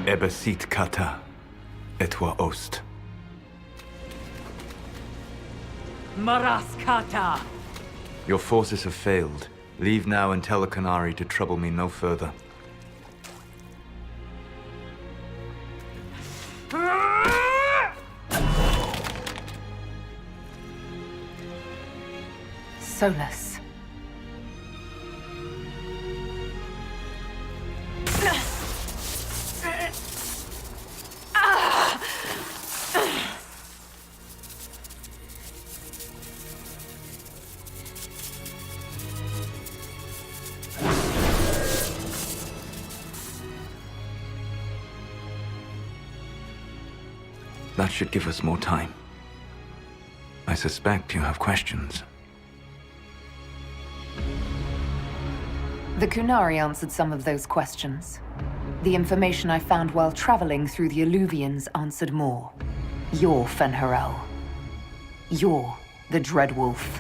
Ebesit kata, etwa ost. Maraskata! Your forces have failed. Leave now and tell the Canary to trouble me no further. Solas. That should give us more time. I suspect you have questions. The Kunari answered some of those questions. The information I found while traveling through the Alluvians answered more. You're Fen'Harel. You're the Dreadwolf.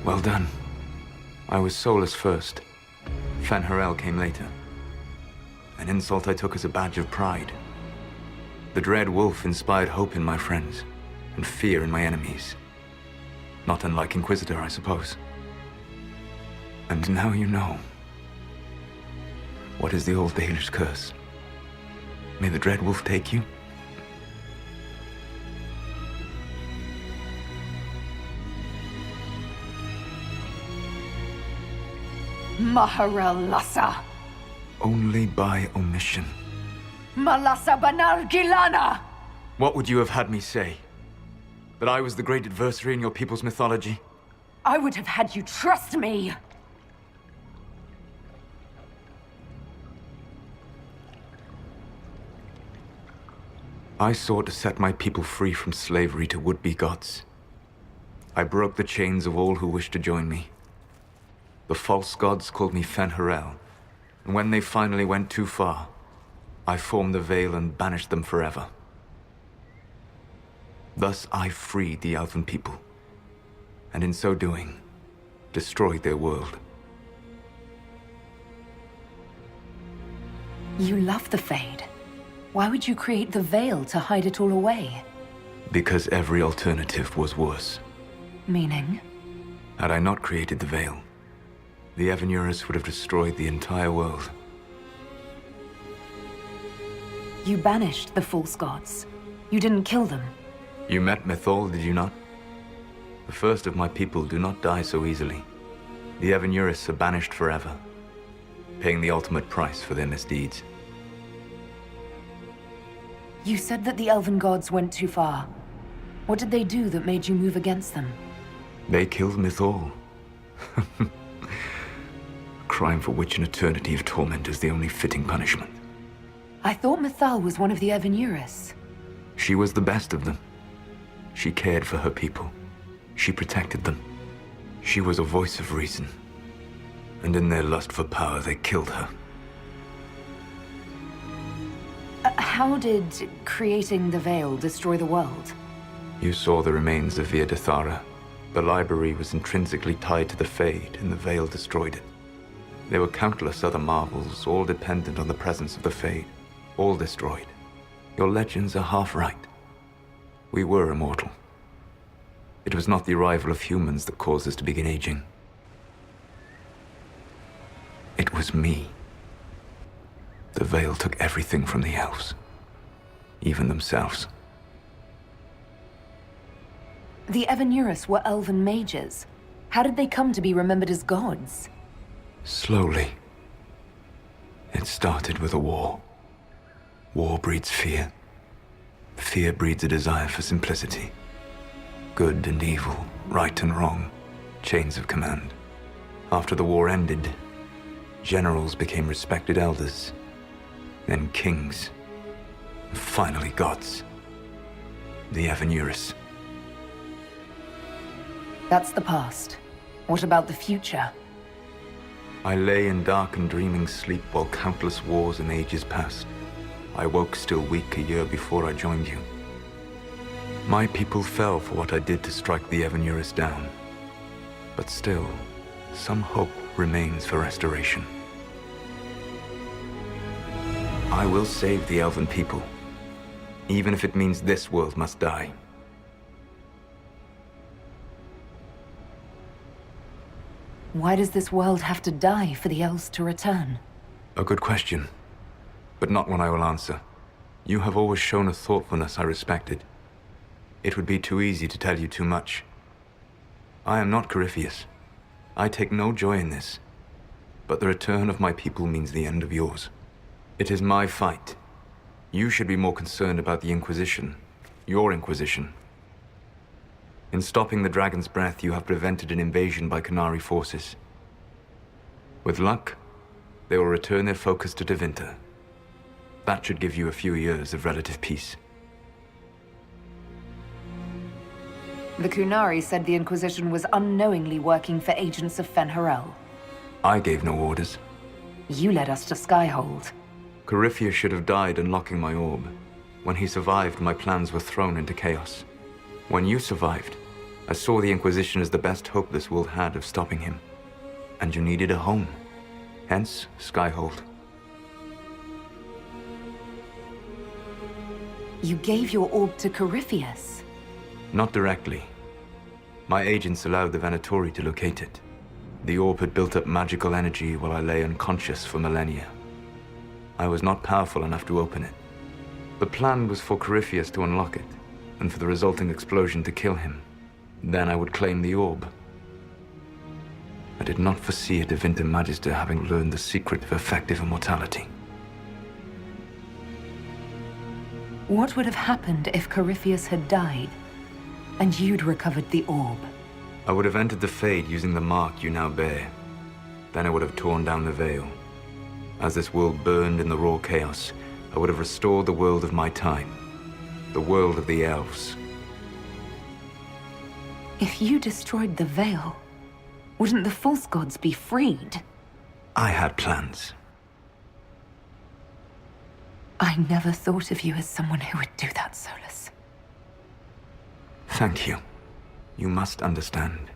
Well done. I was Solas first. Fen'Harel came later. An insult I took as a badge of pride. The Dread Wolf inspired hope in my friends, and fear in my enemies. Not unlike Inquisitor, I suppose. And now you know. What is the old Dalish curse? May the Dread Wolf take you? Maharel Lassa! Only by omission. Malassa Banar Gilana! What would you have had me say? That I was the great adversary in your people's mythology? I would have had you trust me! I sought to set my people free from slavery to would-be gods. I broke the chains of all who wished to join me. The false gods called me Fen'Harel, and when they finally went too far, I formed the Veil and banished them forever. Thus I freed the Elven people, and in so doing, destroyed their world. You love the Fade. Why would you create the Veil to hide it all away? Because every alternative was worse. Meaning? Had I not created the Veil, the Evanurus would have destroyed the entire world. You banished the false gods. You didn't kill them. You met Mythol, did you not? The first of my people do not die so easily. The Evanurus are banished forever, paying the ultimate price for their misdeeds. You said that the Elven gods went too far. What did they do that made you move against them? They killed Mythol. A crime for which an eternity of torment is the only fitting punishment. I thought Mythal was one of the Evanurus. She was the best of them. She cared for her people. She protected them. She was a voice of reason. And in their lust for power, they killed her. How did creating the Veil destroy the world? You saw the remains of Via Dethara. The library was intrinsically tied to the Fade, and the Veil destroyed it. There were countless other marvels, all dependent on the presence of the Fade. All destroyed. Your legends are half right. We were immortal. It was not the arrival of humans that caused us to begin aging. It was me. The Veil took everything from the elves. Even themselves. The Evanurus were elven mages. How did they come to be remembered as gods? Slowly. It started with a war. War breeds fear. Fear breeds a desire for simplicity. Good and evil, right and wrong, chains of command. After the war ended, generals became respected elders, then kings, and finally gods. The Evanurus. That's the past. What about the future? I lay in dark and dreaming sleep while countless wars and ages passed. I woke still weak a year before I joined you. My people fell for what I did to strike the Evanurus down. But still, some hope remains for restoration. I will save the elven people, even if it means this world must die. Why does this world have to die for the elves to return? A good question, but not one I will answer. You have always shown a thoughtfulness I respected. It would be too easy to tell you too much. I am not Corypheus. I take no joy in this. But the return of my people means the end of yours. It is my fight. You should be more concerned about the Inquisition. Your Inquisition. In stopping the Dragon's Breath, you have prevented an invasion by Qunari forces. With luck, they will return their focus to Tevinter. That should give you a few years of relative peace. The Qunari said the Inquisition was unknowingly working for agents of Fen'Harel. I gave no orders. You led us to Skyhold. Corypheus should have died unlocking my orb. When he survived, my plans were thrown into chaos. When you survived, I saw the Inquisition as the best hope this world had of stopping him. And you needed a home. Hence, Skyhold. You gave your orb to Corypheus? Not directly. My agents allowed the Venatori to locate it. The orb had built up magical energy while I lay unconscious for millennia. I was not powerful enough to open it. The plan was for Corypheus to unlock it, and for the resulting explosion to kill him. Then I would claim the orb. I did not foresee a Tevinter Magister having learned the secret of effective immortality. What would have happened if Corypheus had died, and you'd recovered the orb? I would have entered the Fade using the mark you now bear. Then I would have torn down the veil. As this world burned in the raw chaos, I would have restored the world of my time. The world of the elves. If you destroyed the veil, wouldn't the false gods be freed? I had plans. I never thought of you as someone who would do that, Solas. Thank you. You must understand.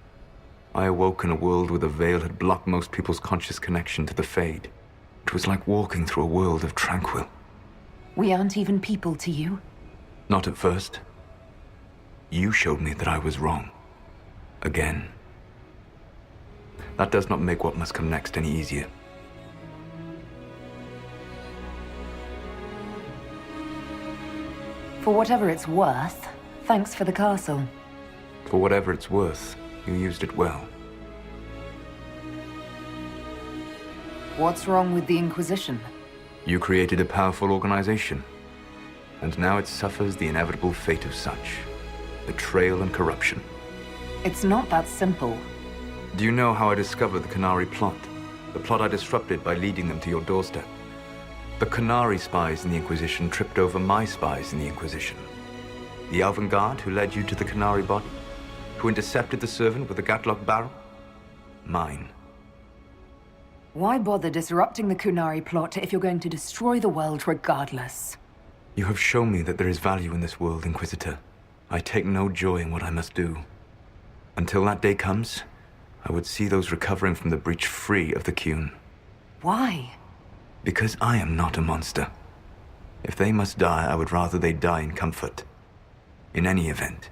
I awoke in a world where the veil had blocked most people's conscious connection to the Fade. It was like walking through a world of tranquil. We aren't even people to you? Not at first. You showed me that I was wrong. Again. That does not make what must come next any easier. For whatever it's worth, thanks for the castle. For whatever it's worth, you used it well. What's wrong with the Inquisition? You created a powerful organization, and now it suffers the inevitable fate of such. Betrayal and corruption. It's not that simple. Do you know how I discovered the Qunari plot? The plot I disrupted by leading them to your doorstep. The Qunari spies in the Inquisition tripped over my spies in the Inquisition. The Elven Guard who led you to the Qunari body? Who intercepted the servant with the Gatlock barrel? Mine. Why bother disrupting the Qunari plot if you're going to destroy the world regardless? You have shown me that there is value in this world, Inquisitor. I take no joy in what I must do. Until that day comes, I would see those recovering from the breach free of the Qun. Why? Because I am not a monster. If they must die, I would rather they die in comfort. In any event,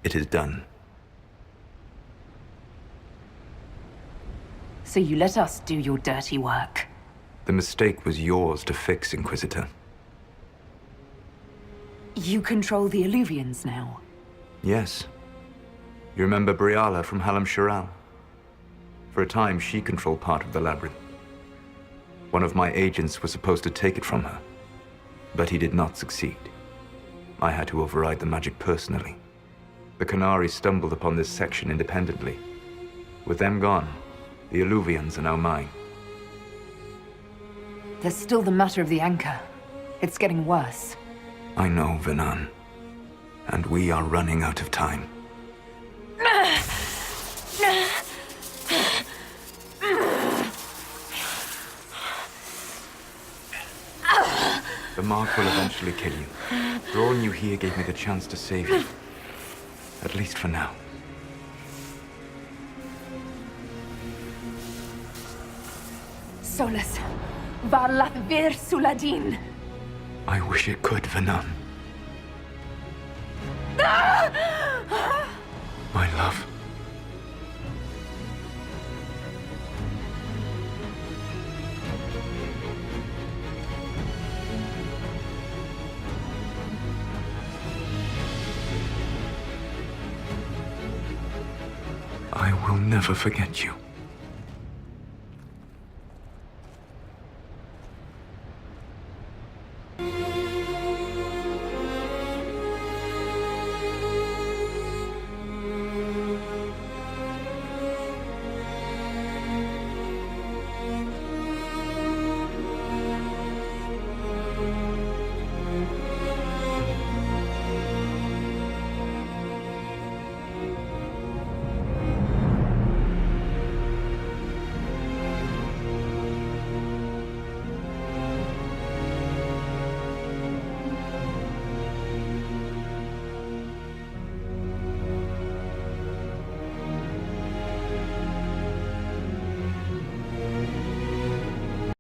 it is done. So you let us do your dirty work? The mistake was yours to fix, Inquisitor. You control the Illuvians now? Yes. You remember Briala from Halam Shiral? For a time, she controlled part of the labyrinth. One of my agents was supposed to take it from her, but he did not succeed. I had to override the magic personally. The Qunari stumbled upon this section independently. With them gone, the Illuvians are now mine. There's still the matter of the anchor. It's getting worse. I know, Venan. And we are running out of time. The mark will eventually kill you. Drawing you here gave me the chance to save you. At least for now. Solas, Varlathvir Suladin. I wish it could, Venom. My love. I will never forget you.